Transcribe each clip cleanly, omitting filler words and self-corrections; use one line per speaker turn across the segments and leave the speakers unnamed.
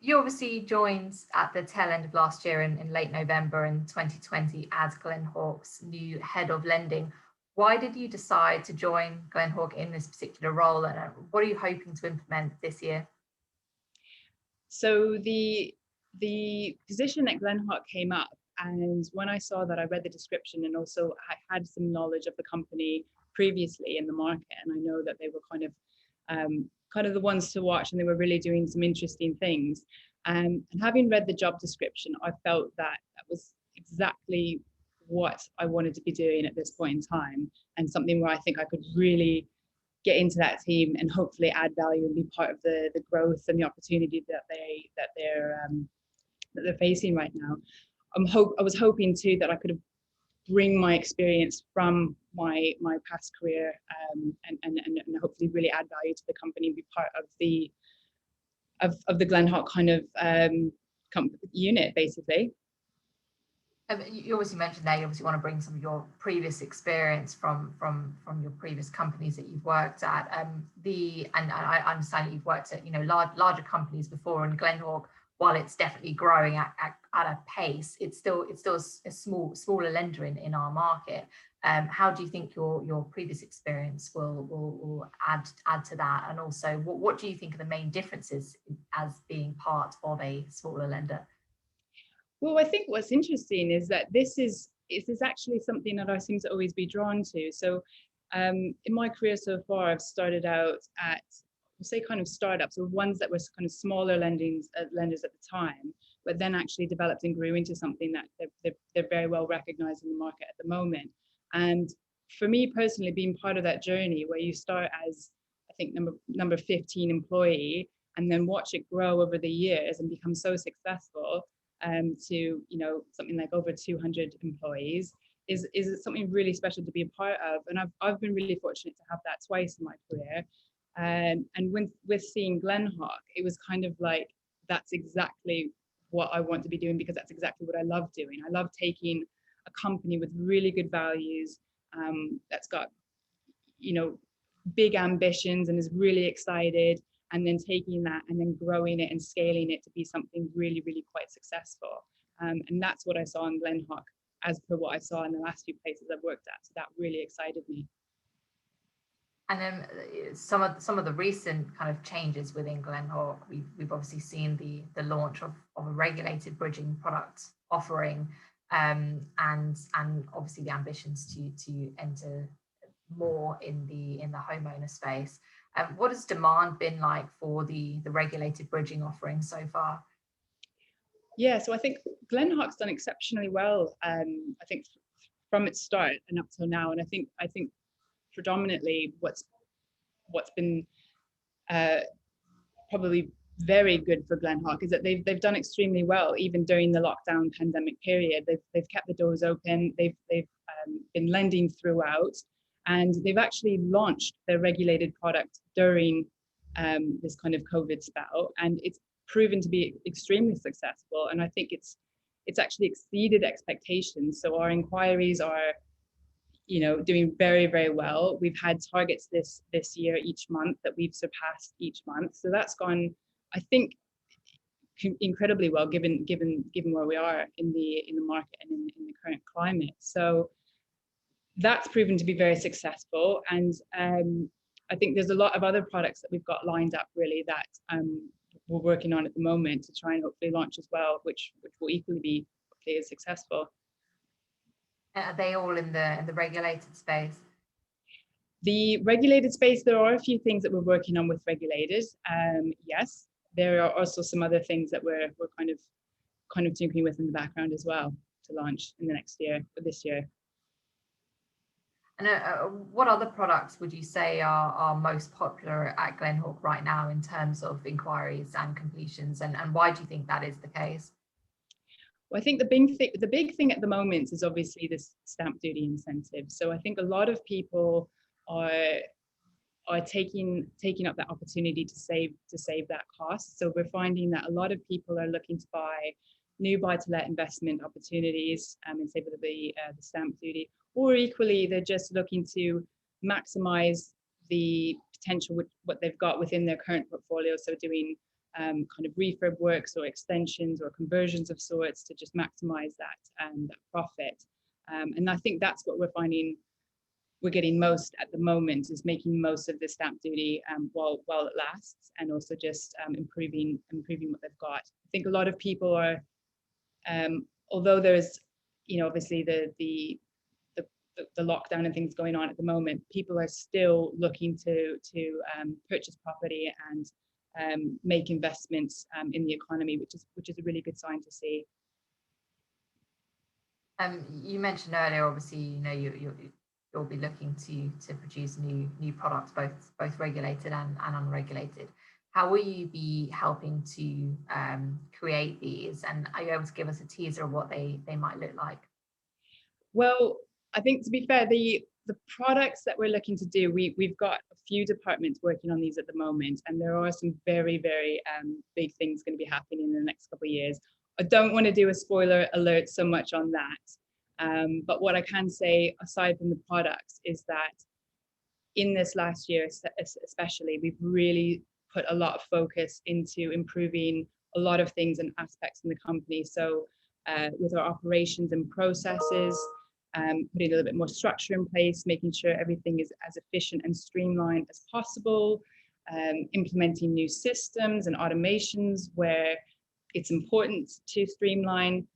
You obviously joined at the tail end of last year in late November in 2020 as Glenhawk's new head of lending. Why did you decide to join Glenhawk in this particular role, and what are you hoping to implement this year?
So the position at Glenhawk came up, and when I saw that, I read the description, and also I had some knowledge of the company previously in the market, and I know that they were kind of the ones to watch, and they were really doing some interesting things. And having read the job description, I felt that that was exactly what I wanted to be doing at this point in time, and something where I think I could really get into that team and hopefully add value and be part of the growth and the opportunity that they're facing right now. I was hoping too that I could bring my experience from my past career, and hopefully really add value to the company and be part of the Glenhawk kind of unit, basically.
You obviously mentioned there you obviously want to bring some of your previous experience from your previous companies that you've worked at. And I understand that you've worked at larger companies before, and Glenhawk, while it's definitely growing at a pace, it's still a smaller lender in our market. How do you think your previous experience will add to that? And also, what do you think are the main differences as being part of a smaller lender?
Well, I think what's interesting is that this is actually something that I seem to always be drawn to. So in my career so far, I've started out at, we'll say, kind of startups, or ones that were kind of smaller lenders at the time, but then actually developed and grew into something that they're very well recognized in the market at the moment. And for me personally, being part of that journey where you start as, I think, number 15 employee, and then watch it grow over the years and become so successful, to something like over 200 employees, is something really special to be a part of. And I've been really fortunate to have that twice in my career. And with seeing Glenhawk, it was kind of like, that's exactly what I want to be doing, because that's exactly what I love doing. I love taking a company with really good values, that's got big ambitions and is really excited, and then taking that and then growing it and scaling it to be something really, really quite successful. And that's what I saw in Glenhawk, as per what I saw in the last few places I've worked at. So that really excited me.
And then some of the recent kind of changes within Glenhawk, we've obviously seen the launch of a regulated bridging product offering, and obviously the ambitions to enter more in the homeowner space. What has demand been like for the regulated bridging offering so far?
Yeah, so I think Glenhawk's done exceptionally well. I think from its start and up till now, and I think predominantly what's been probably very good for Glenhawk is that they've done extremely well even during the lockdown pandemic period. They've kept the doors open. They've been lending throughout, and they've actually launched their regulated product during this kind of COVID spell, and it's proven to be extremely successful. And I think it's actually exceeded expectations. So our inquiries are doing very, very well. We've had targets this year each month that we've surpassed each month. So that's gone, I think, incredibly well given where we are in the market and in the current climate. So that's proven to be very successful. And I think there's a lot of other products that we've got lined up really that we're working on at the moment to try and hopefully launch as well, which will equally be hopefully as successful.
Are they all in the regulated space?
The regulated space, there are a few things that we're working on with regulators. Yes, there are also some other things that we're kind of tinkering with in the background as well to launch in the next year or this year.
And what other products would you say are most popular at Glenhawk right now in terms of inquiries and completions, and why do you think that is the case?
Well, I think the big thing at the moment is obviously this stamp duty incentive. So I think a lot of people are taking up that opportunity to save that cost. So we're finding that a lot of people are looking to buy new buy-to-let investment opportunities and save the stamp duty, or equally they're just looking to maximize the potential with what they've got within their current portfolio. So doing kind of refurb works or extensions or conversions of sorts to just maximize that profit. And I think that's what we're finding we're getting most at the moment, is making most of the stamp duty while it lasts, and also just improving what they've got. I think a lot of people are, although there's, obviously the lockdown and things going on at the moment, people are still looking to purchase property and make investments in the economy, which is a really good sign to see.
You mentioned earlier, obviously, you'll be looking to produce new products, both regulated and unregulated. How will you be helping to create these, and are you able to give us a teaser of what they might look like?
Well, I think, to be fair, the products that we're looking to do, we've got a few departments working on these at the moment, and there are some very, very big things going to be happening in the next couple of years. I don't want to do a spoiler alert so much on that, but what I can say, aside from the products, is that in this last year especially, we've really put a lot of focus into improving a lot of things and aspects in the company. So with our operations and processes, putting a little bit more structure in place, making sure everything is as efficient and streamlined as possible, implementing new systems and automations where it's important to streamline.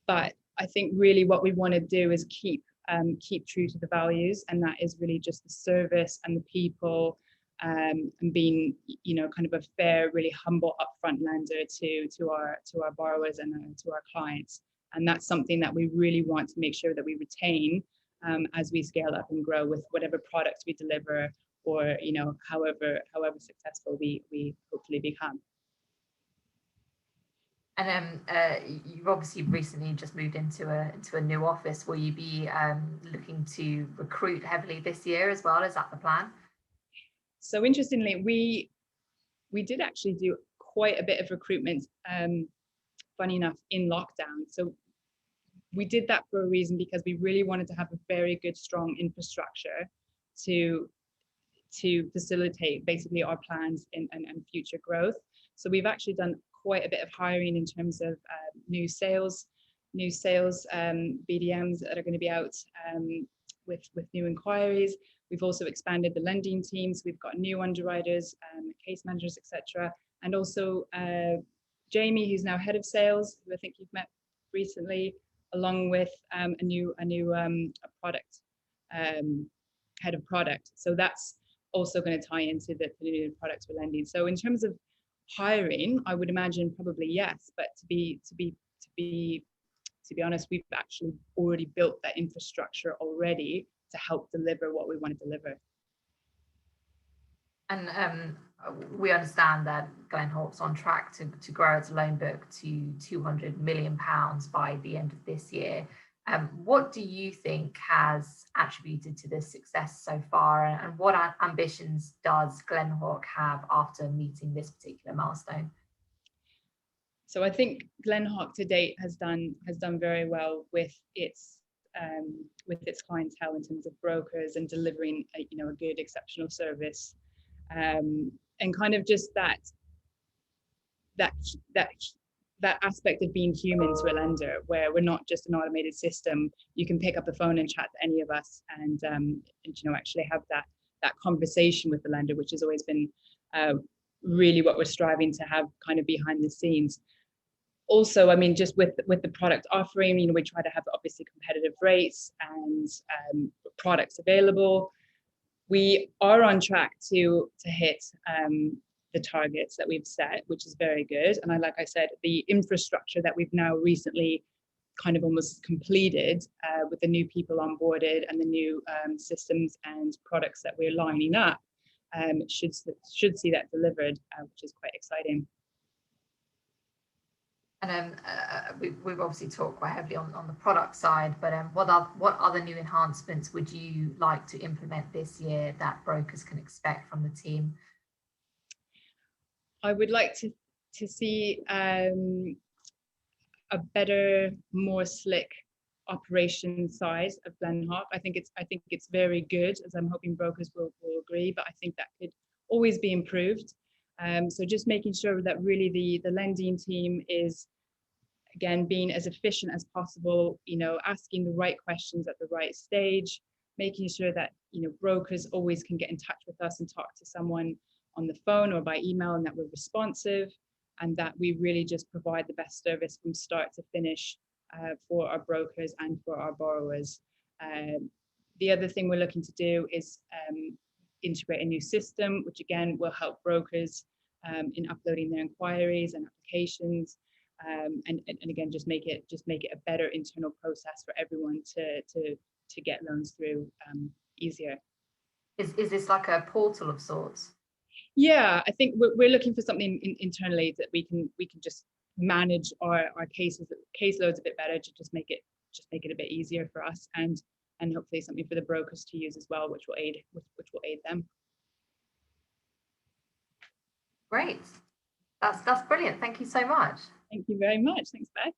But I think really what we want to do is keep true to the values, and that is really just the service and the people, and being, kind of a fair, really humble, upfront lender to our borrowers and to our clients. And that's something that we really want to make sure that we retain as we scale up and grow with whatever products we deliver, or however successful we hopefully become.
And you've obviously recently just moved into a new office. Will you be looking to recruit heavily this year as well? Is that the plan?
So interestingly, we did actually do quite a bit of recruitment, funny enough, in lockdown. So we did that for a reason, because we really wanted to have a very good, strong infrastructure to facilitate basically our plans and future growth. So we've actually done quite a bit of hiring in terms of new sales BDMs that are going to be out with new inquiries. We've also expanded the lending teams. We've got new underwriters, case managers, etc. And also Jamie, who's now head of sales, who I think you've met recently, along with a new product head of product. So that's also going to tie into the new products we're lending. So in terms of hiring, I would imagine probably yes, but to be honest, we've actually already built that infrastructure already to help deliver what we want to deliver.
And we understand that Glenhawk's on track to grow its loan book to £200 million by the end of this year. What do you think has attributed to this success so far, and what ambitions does Glenhawk have after meeting this particular milestone?
So I think Glenhawk to date has done very well with its clientele in terms of brokers and delivering a good, exceptional service, and kind of just that aspect of being human to a lender, where we're not just an automated system. You can pick up the phone and chat to any of us, and actually have that conversation with the lender, which has always been really what we're striving to have kind of behind the scenes. Also, I mean, just with the product offering, we try to have obviously competitive rates and products available. We are on track to hit the targets that we've set, which is very good. And like I said, the infrastructure that we've now recently kind of almost completed with the new people onboarded and the new systems and products that we're lining up should see that delivered, which is quite exciting.
And we've obviously talked quite heavily on the product side, but what other new enhancements would you like to implement this year that brokers can expect from the team?
I would like to see a better, more slick operation side of Glenhawk. I think it's very good, as I'm hoping brokers will agree, but I think that could always be improved. So just making sure that really the lending team is, again, being as efficient as possible, asking the right questions at the right stage, making sure that, brokers always can get in touch with us and talk to someone on the phone or by email, and that we're responsive, and that we really just provide the best service from start to finish for our brokers and for our borrowers. The other thing we're looking to do is integrate a new system, which again will help brokers in uploading their inquiries and applications, and again just make it a better internal process for everyone to get loans through easier.
Is this like a portal of sorts?
Yeah, I think we're looking for something internally that we can just manage our caseloads a bit better, to just make it a bit easier for us, and hopefully something for the brokers to use as well, which will aid them.
Great. That's brilliant. Thank you so much.
Thank you very much. Thanks, Beth.